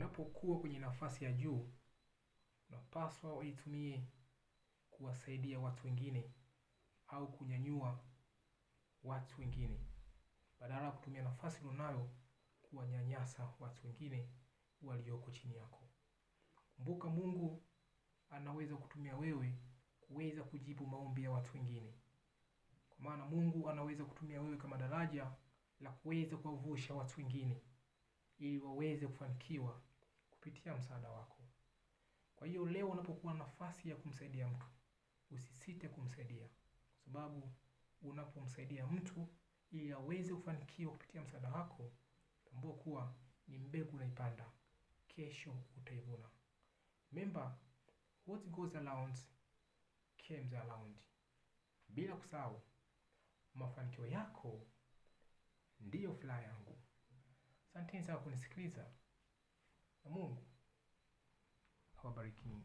Unapokuwa kwenye nafasi ya juu, unapaswa uitumie kuwasaidia watu wengine au kunyanyua watu wengine, badala ya kutumia nafasi ulionayo kuwanyanyasa watu wengine walioko chini yako. Kumbuka, Mungu anaweza kutumia wewe kuweza kujibu maombi ya watu wengine. Kwa maana Mungu anaweza kutumia wewe kama daraja la kuweza kuwavusha watu wengine ili waweze kufanikiwa kupitia msaada wako. Kwa hiyo leo unapokuwa na nafasi ya kumsaidia mtu, usisite kumsaidia, kwa sababu unapomsaidia mtu ili aweze kufanikiwa kupitia msaada wako, tambua kuwa ni mbegu unaipanda, kesho utaivuna. Remember, what goes around comes around. Bila kusahau, mafanikio yako ndiyo furaha yangu. Asanteni sana kunisikiliza, na Mungu awabariki.